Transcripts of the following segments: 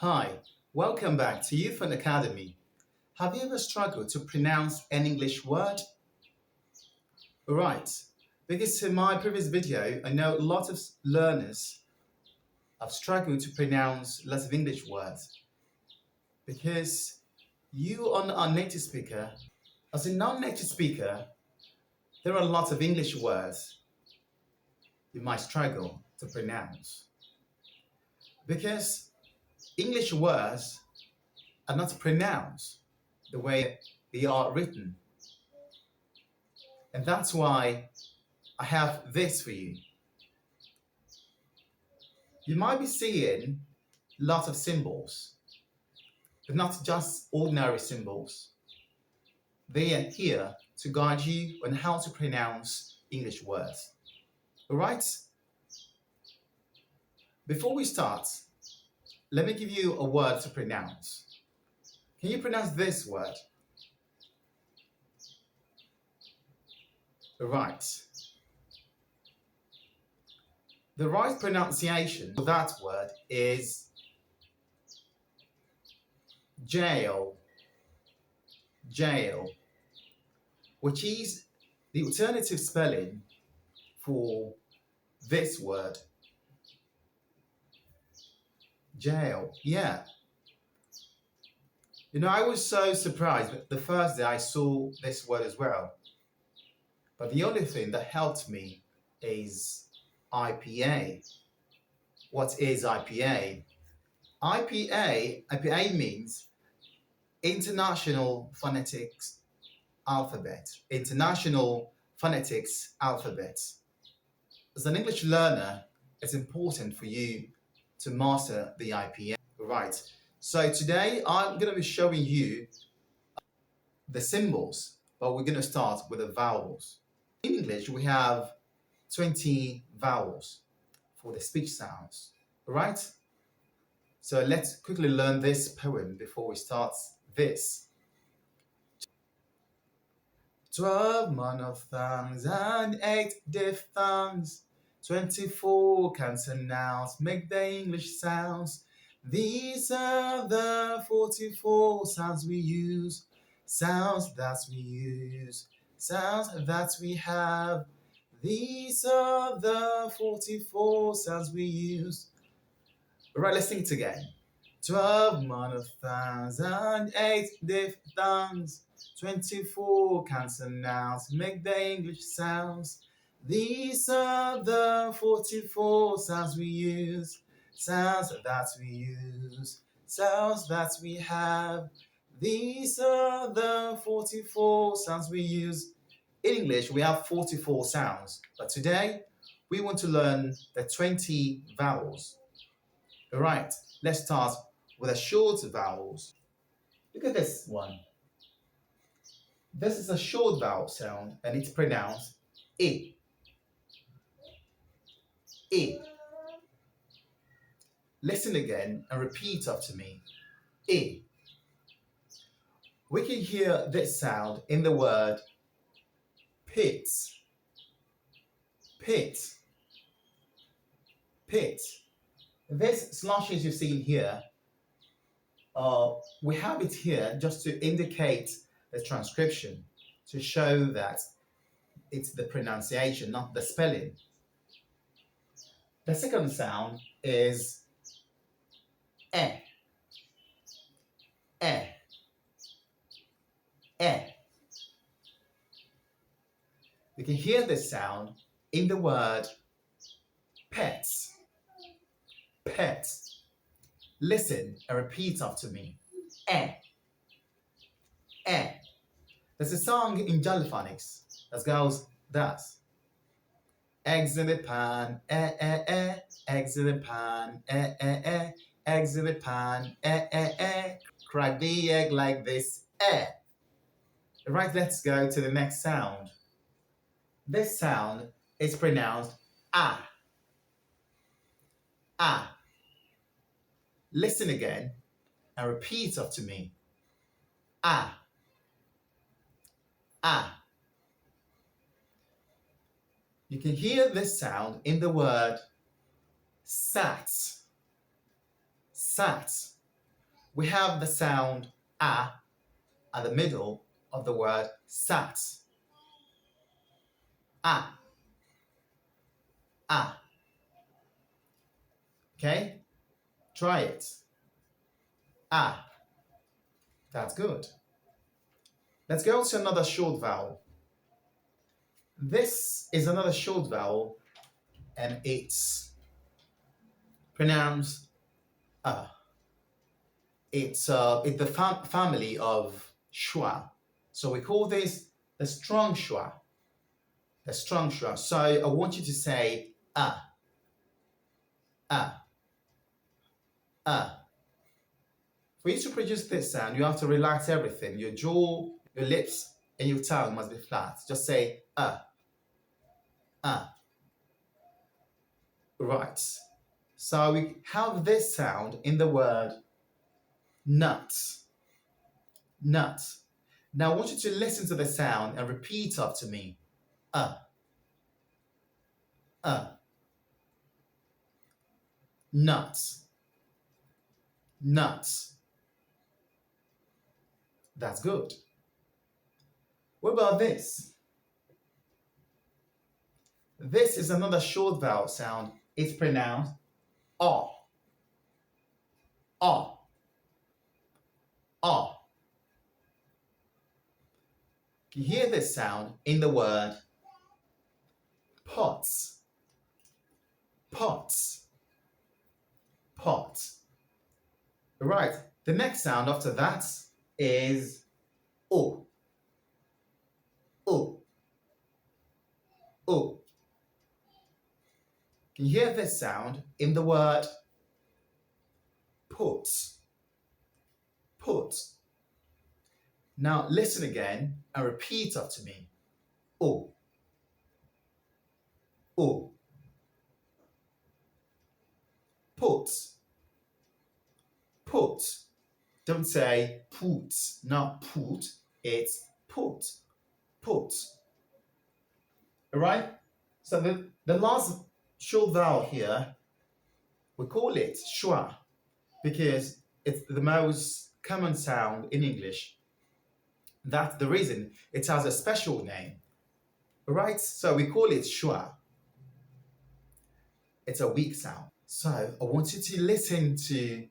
Hi, welcome back to Euphony Academy. Have you ever struggled to pronounce an English word? Right, because in my previous video, I know a lot of learners have struggled to pronounce lots of English words because you are not a native speaker. As a non-native speaker, there are lots of English words you might struggle to pronounce because English words are not pronounced the way they are written. And that's why I have this for you. You might be seeing lots of symbols, but not just ordinary symbols. They are here to guide you on how to pronounce English words. All right? Before we start, let me give you a word to pronounce. Can you pronounce this word? Right. The right pronunciation for that word is jail, jail, which is the alternative spelling for this word, jail. Yeah. I was so surprised the first day I saw this word as well. But the only thing that helped me is IPA. What is IPA? IPA means International Phonetics Alphabet. International Phonetics Alphabet. As an English learner, it's important for you to master the IPA. Right. So today I'm going to be showing you the symbols, but we're going to start with the vowels. In English, we have 20 vowels for the speech sounds, right? So let's quickly learn this poem before we start this. 12 monophthongs and 8 diphthongs, 24 consonants make the English sounds. These are the 44 sounds we use, sounds that we use, sounds that we have. These are the 44 sounds we use. Right, let's sing it again. 12 monophthongs and 8 diphthongs, 24 consonants make the English sounds. These are the 44 sounds we use, sounds that we use, sounds that we have. These are the 44 sounds we use. In English, we have 44 sounds, but today we want to learn the 20 vowels. All right, let's start with the short vowels. Look at this one. This is a short vowel sound and it's pronounced E. E. Listen again and repeat after me. E. We can hear this sound in the word pit. Pit. Pit. This slashes you've seen here, we have it here just to indicate the transcription, to show that it's the pronunciation, not the spelling. The second sound is E. E. E. You can hear this sound in the word pets. Pets. Listen and repeat after me. E. E. There's a song in Phonics that goes thus. Eggs in the pan, eggs in the pan, eggs in the pan, crack the egg like this, Right, let's go to the next sound. This sound is pronounced ah. Ah. Listen again and repeat after me. Ah. Ah. You can hear this sound in the word sat. Sat. we have the sound a at the middle of the word sat. A, a. Okay? Try it. A. That's good. Let's go to another short vowel. This is another short vowel and it's pronounced a. It's the family of schwa. So we call this the strong schwa. The strong schwa. So I want you to say a, a, a. For you to produce this sound, you have to relax everything. Your jaw, your lips, and your tongue must be flat. Just say a, a. Right. So we have this sound in the word nut. Nut. Now I want you to listen to the sound and repeat after me. Nut. Nut. That's good. What about this? This is another short vowel sound. It's pronounced ah. Ah. Ah. You hear this sound in the word pots. Pots. Pot. Right. The next sound after that is o. O. O. Can you hear this sound in the word put? Put. Now listen again and repeat after me. O. O. Put. Put. Don't say put, not put. It's put. Put. All right? So the last short vowel here, we call it schwa because it's the most common sound in English. That's the reason it has a special name. All right? So we call it schwa. It's a weak sound. So I want you to listen to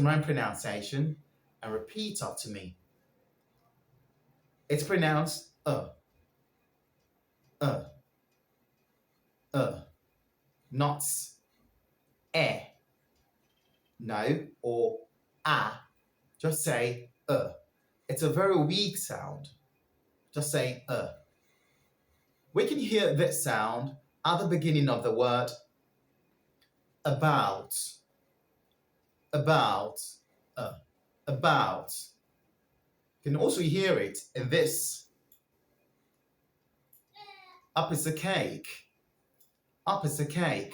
my pronunciation and repeat after me. It's pronounced not no, or just say It's a very weak sound. Just say We can hear this sound at the beginning of the word about. About. About. You can also hear it in this. Up is a cake. Up is a cake.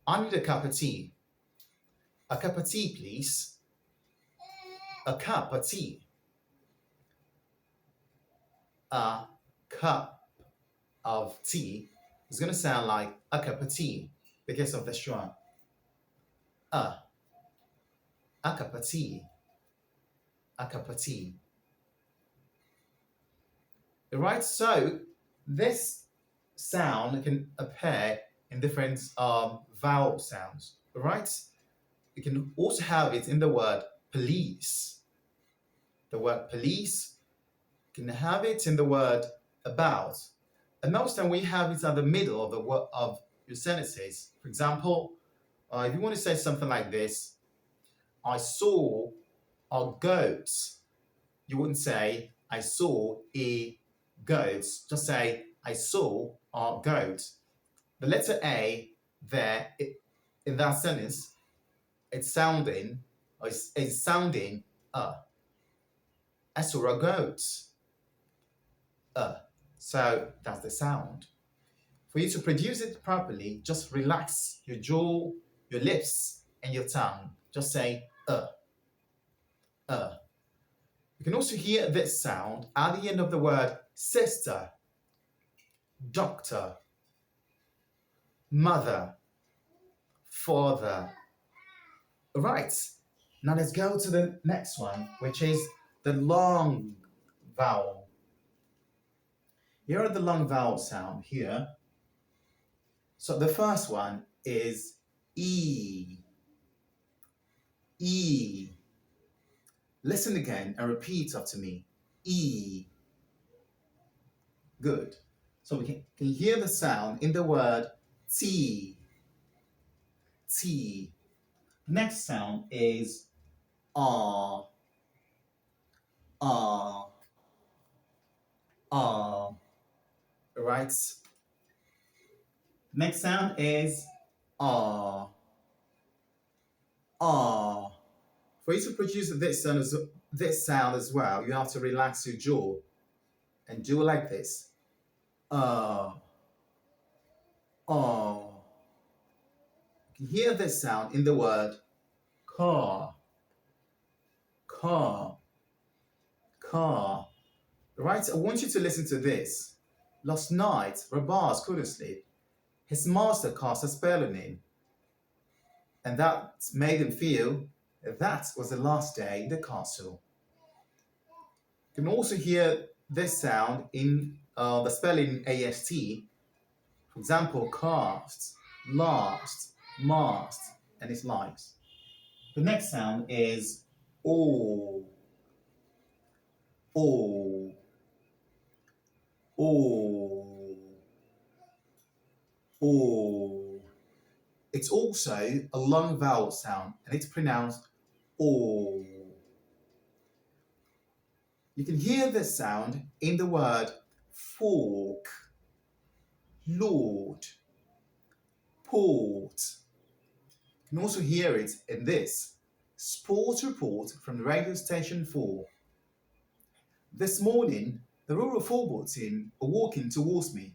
I need a cup of tea. A cup of tea, please. A cup of tea. A cup of tea is going to sound like a cup of tea because of the schwa. A cup of tea. A cup of tea. Right? So this sound can appear in different vowel sounds. Right? You can also have it in the word police. The word police. You can have it in the word about. And most time we have it at the middle of the word of your sentences. For example, if you want to say something like this, I saw a goat. You wouldn't say I saw a goat. Just say I saw a goat. The letter A there in that sentence, it's sounding I saw a goat. So that's the sound. For you to produce it properly, just relax your jaw, your lips, and your tongue. Just say You can also hear this sound at the end of the word sister, doctor, mother, father. Right. Now let's go to the next one, which is the long vowel. Here are the long vowel sound here. So the first one is E. E. Listen again and repeat after me. E. Good. So we can hear the sound in the word T. T. Next sound is R. R. R. Right? Next sound is R. R. For you to produce this sound as well, you have to relax your jaw and do like this. R. You can hear this sound in the word car. Car. Car. Right? I want you to listen to this. Last night, Rabaz couldn't sleep. His master cast a spell on him, and that made him feel that was the last day in the castle. You can also hear this sound in the spelling AST. For example, cast, last, mast, and its likes. The next sound is O. O. O. O. It's also a long vowel sound, and it's pronounced O. You can hear this sound in the word fork, Lord, port. You can also hear it in this sport report from the radio station 4. This morning, the rural football team are walking towards me.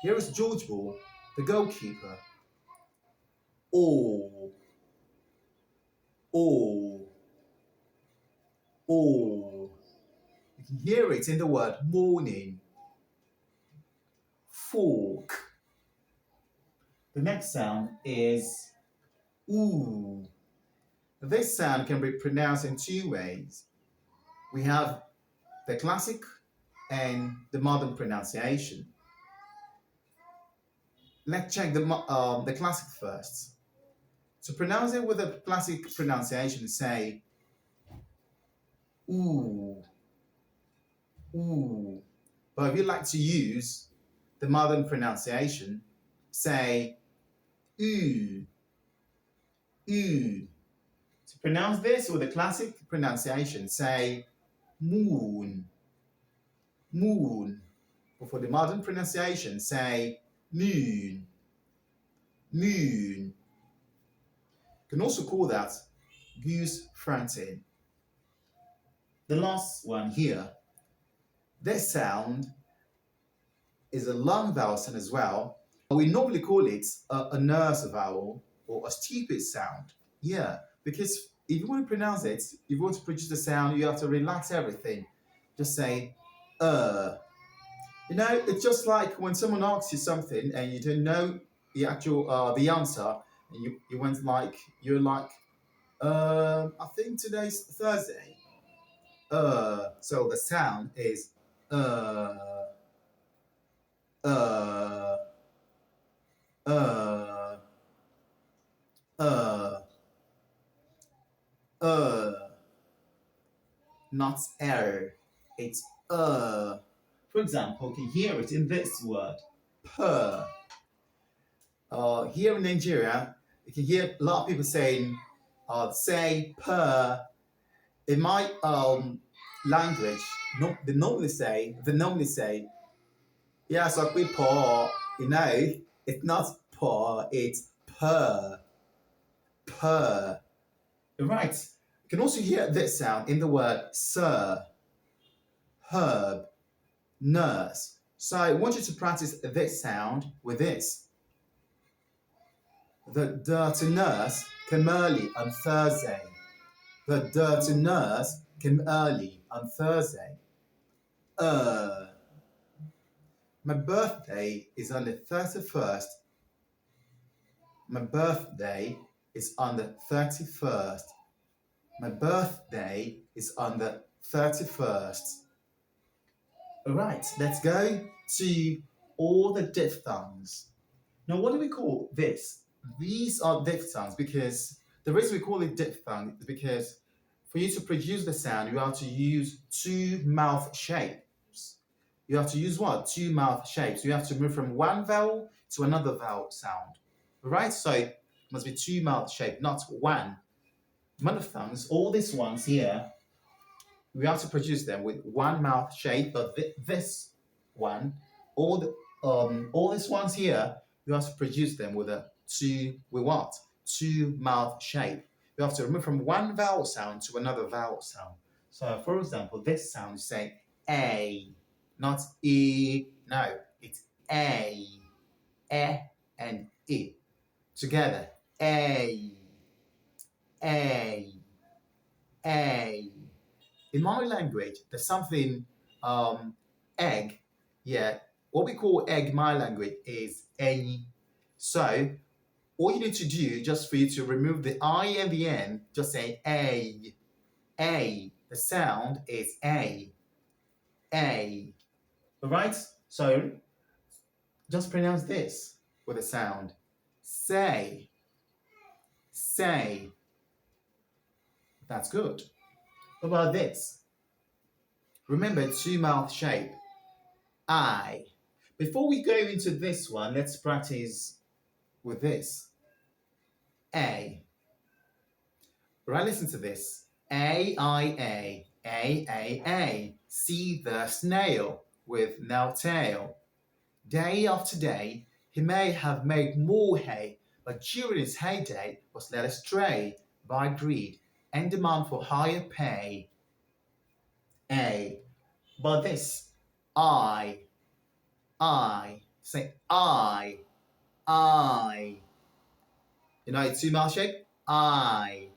Here is George Ball, the goalkeeper. Oh, oh, oh. You can hear it in the word morning. Fork. The next sound is ooh. This sound can be pronounced in two ways. We have the classic and the modern pronunciation. Let's check the classic first. To pronounce it with a classic pronunciation, say ooh, ooh. But if you like to use the modern pronunciation, say ooh, ooh. To pronounce this with a classic pronunciation, say moon, moon. But for the modern pronunciation, say moon, moon. You can also call that goose fronting. The last one here, this sound is a long vowel sound as well. We normally call it a nurse vowel or a stupid sound. Yeah, because if you want to pronounce it, if you want to produce the sound, you have to relax everything. Just say, You know, it's just like when someone asks you something and you don't know the actual the answer, and you went like you're like, I think today's Thursday. So the sound is uh uh uh uh uh not error. It's For example, you can hear it in this word, per. Here in Nigeria, you can hear a lot of people saying, say per. In my language, no, they normally say, yeah, so we per. You know, it's not per, it's per, per. Right. You can also hear this sound in the word sir, herb, nurse. So I want you to practice this sound with this. The dirty nurse came early on Thursday. The dirty nurse came early on Thursday. My birthday is on the 31st. My birthday is on the 31st. My birthday is on the 31st. All right, let's go to all the diphthongs. Now, what do we call this? These are diphthongs because the reason we call it diphthong is because for you to produce the sound, you have to use two mouth shapes. You have to use what? Two mouth shapes. You have to move from one vowel to another vowel sound. All right? So it must be two mouth shape, not one. Monophthongs, all these ones here, we have to produce them with one mouth shape, but this one, all these ones here, you have to produce them with a two with what? Two mouth shape. You have to remove from one vowel sound to another vowel sound. So, for example, this sound is saying a, not e. No, it's a, and e together. A, a. In my language, there's something egg. Yeah, what we call egg in my language is a. So all you need to do, just for you to remove the I and the N, just say a. A. The sound is a. A. All right? So just pronounce this with a sound. Say. Say. That's good. What about this? Remember two mouth shape. I. Before we go into this one, let's practice with this. A. Right, listen to this. A. See the snail with no tail. Day after day, he may have made more hay, but during his heyday was led astray by greed and demand for higher pay. A. But this, I. Say I. You know, two mouth shape. I.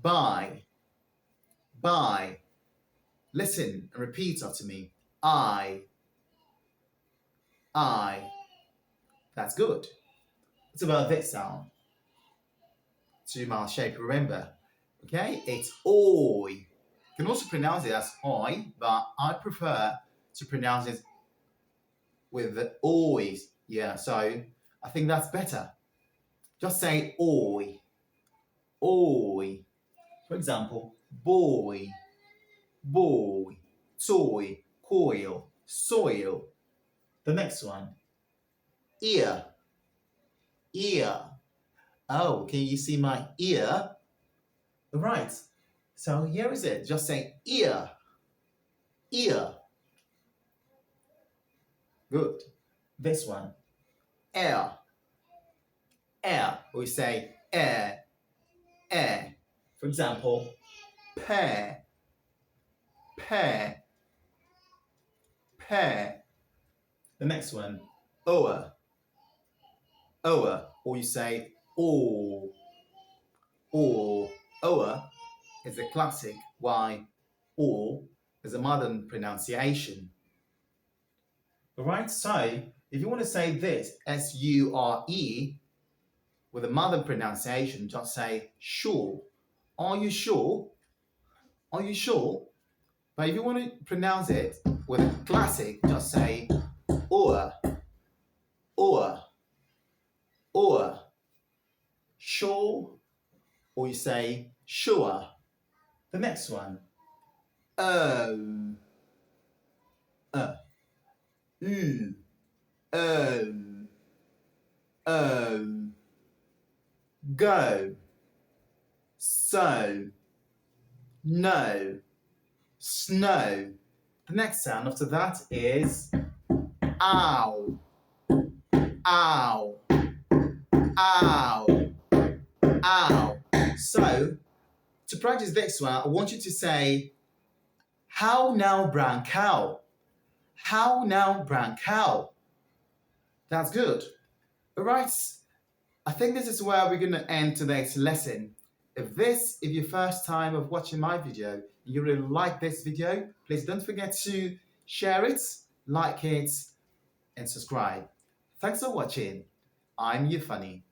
Buy. Listen and repeat after me. I. That's good. It's about this sound. Two mouth shape, remember. Okay, it's oi. You can also pronounce it as oi, but I prefer to pronounce it with the ois. Yeah, so I think that's better. Just say oi. For example, boy, toy, coil, soil. The next one, ear. Oh, can you see my ear? Right. So here is it. Just say ear. Good. This one, air. We say air. For example, pear. The next one, o'er. Or you say or. O'er is a classic. Why? Or is a modern pronunciation. All right. So if you want to say this, S-U-R-E, with a modern pronunciation, just say sure. Are you sure? But if you want to pronounce it with a classic, just say or. Sure, or you say sure. The next one, ooh, go, so, no, snow. The next sound after that is ow. So, to practice this one, I want you to say, how now, brown cow? How now, brown cow? That's good. All right. I think this is where we're going to end today's lesson. If this is your first time of watching my video, and you really like this video, please don't forget to share it, like it, and subscribe. Thanks for watching. I'm Euphony.